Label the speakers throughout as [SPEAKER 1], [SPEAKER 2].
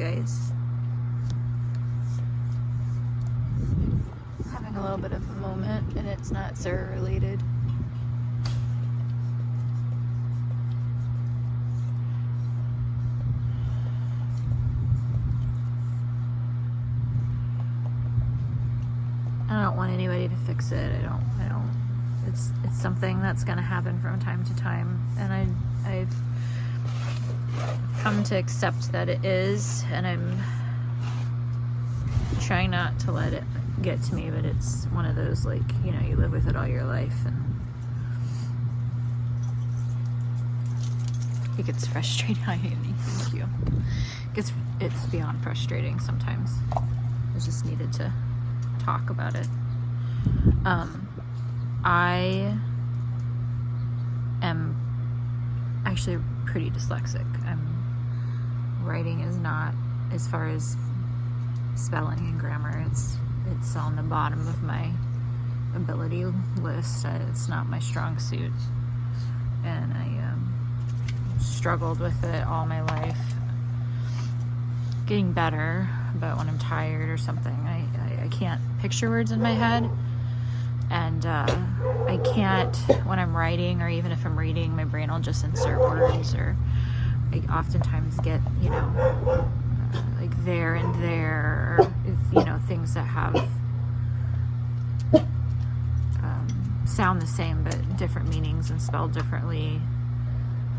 [SPEAKER 1] guys. Having a little bit of a moment, and it's not Sarah related. I don't want anybody to fix it. I don't. It's something that's going to happen from time to time, and I've come to accept that it is, and I'm trying not to let it get to me, but it's one of those, like, you know, you live with it all your life, and it gets frustrating. Thank you. It's beyond frustrating sometimes. I just needed to talk about it. I am actually pretty dyslexic. Writing is not, as far as spelling and grammar, it's on the bottom of my ability list. It's not my strong suit, and I struggled with it all my life. Getting better, but when I'm tired or something, I can't picture words in my head, and I can't, when I'm writing, or even if I'm reading, my brain will just insert words, or I oftentimes get, you know, like there and there, or, you know, things that have sound the same but different meanings and spelled differently.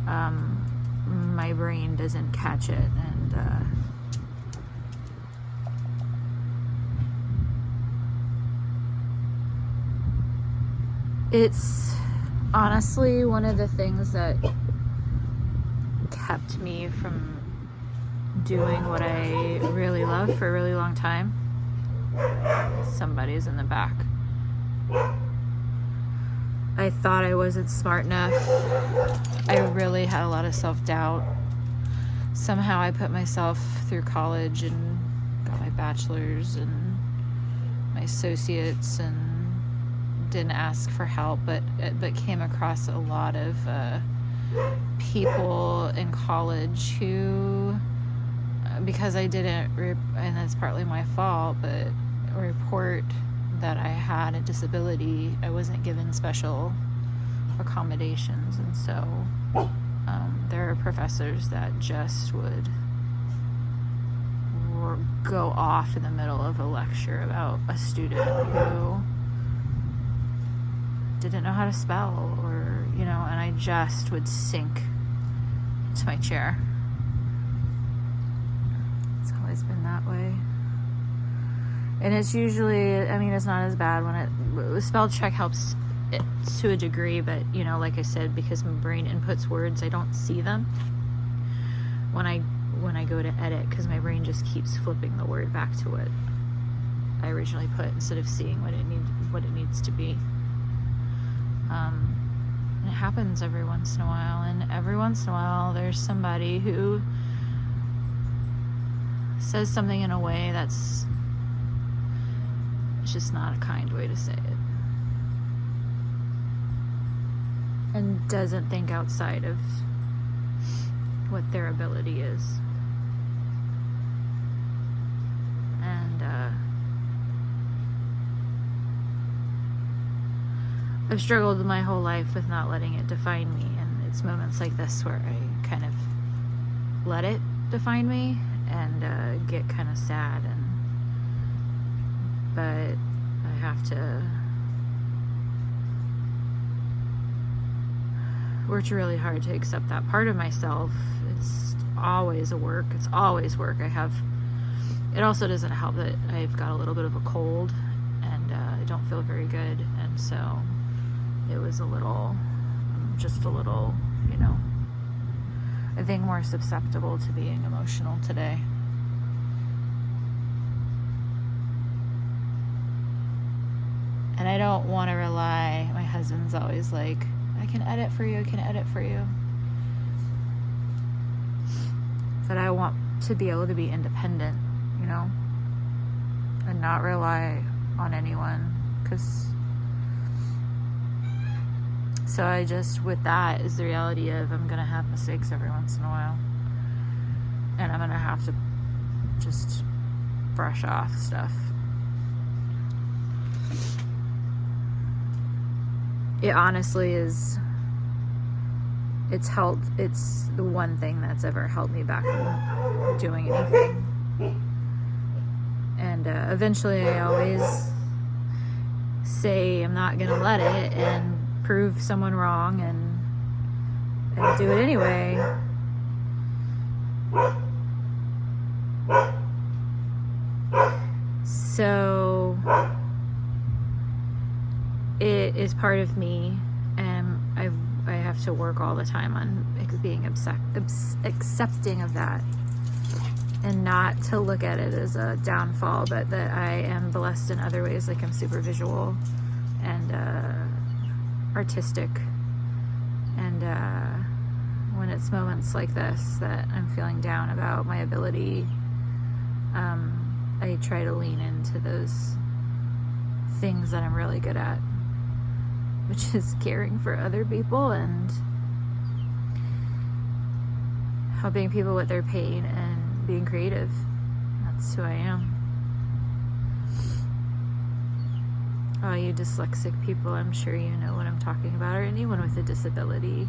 [SPEAKER 1] My brain doesn't catch it, and it's honestly one of the things that kept me from doing what I really love for a really long time. Somebody's in the back. I thought I wasn't smart enough. I really had a lot of self-doubt. Somehow I put myself through college and got my bachelor's and my associates, and didn't ask for help, but came across a lot of people in college who, because I didn't, and that's partly my fault, but report that I had a disability, I wasn't given special accommodations, and so there are professors that just would go off in the middle of a lecture about a student who didn't know how to spell, or, you know, and I just would sink into my chair. It's always been that way. And it's usually, I mean, it's not as bad when spell check helps it to a degree, but, you know, like I said, because my brain inputs words, I don't see them when I go to edit, because my brain just keeps flipping the word back to what I originally put, instead of seeing what it needs to be. And it happens every once in a while, and every once in a while there's somebody who says something in a way that's, it's just not a kind way to say it, and doesn't think outside of what their ability is. And I've struggled my whole life with not letting it define me, and it's moments like this where I kind of let it define me, and get kind of sad, but I have to work really hard to accept that part of myself. It's always work. It also doesn't help that I've got a little bit of a cold, and I don't feel very good, and so it was just a little, you know, I think more susceptible to being emotional today. And I don't want to rely, my husband's always like, I can edit for you. But I want to be able to be independent, you know, and not rely on anyone, so I just, with that is the reality of, I'm going to have mistakes every once in a while, and I'm going to have to just brush off stuff. It honestly is, it's the one thing that's ever held me back from doing anything. And eventually I always say I'm not gonna let it and prove someone wrong and do it anyway. So it is part of me, and I have to work all the time on being accepting of that, and not to look at it as a downfall, but that I am blessed in other ways. Like, I'm super visual and artistic, and when it's moments like this that I'm feeling down about my ability, I try to lean into those things that I'm really good at, which is caring for other people and helping people with their pain and being creative. That's who I am. All you dyslexic people, I'm sure you know what I'm talking about, or anyone with a disability.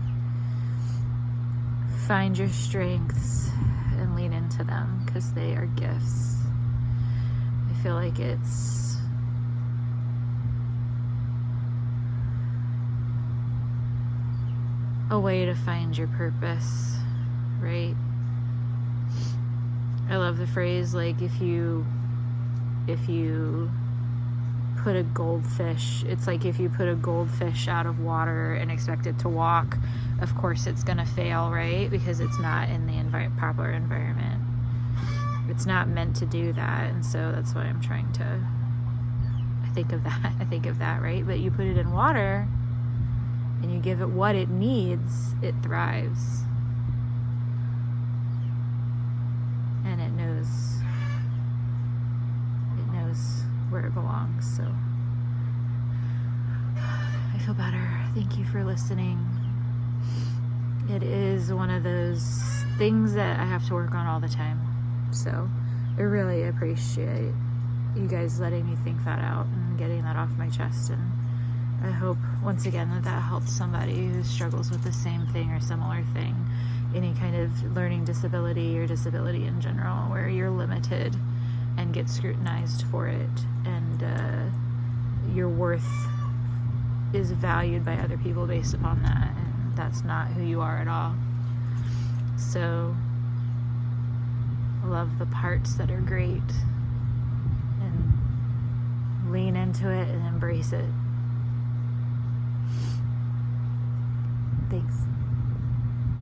[SPEAKER 1] Find your strengths and lean into them, because they are gifts. I feel like it's a way to find your purpose, right? I love the phrase, like, if you put a goldfish, it's like if you put a goldfish out of water and expect it to walk, of course it's gonna fail, right? Because it's not in the proper environment. It's not meant to do that, and so that's why I'm trying to I think of that, right? But you put it in water and you give it what it needs, it thrives. And it knows where it belongs. So I feel better. Thank you for listening. It is one of those things that I have to work on all the time. So I really appreciate you guys letting me think that out and getting that off my chest. And I hope, once again, that helps somebody who struggles with the same thing or similar thing, any kind of learning disability or disability in general, where you're limited and get scrutinized for it, and your worth is valued by other people based upon that, and that's not who you are at all. So love the parts that are great and lean into it and embrace it. Thanks.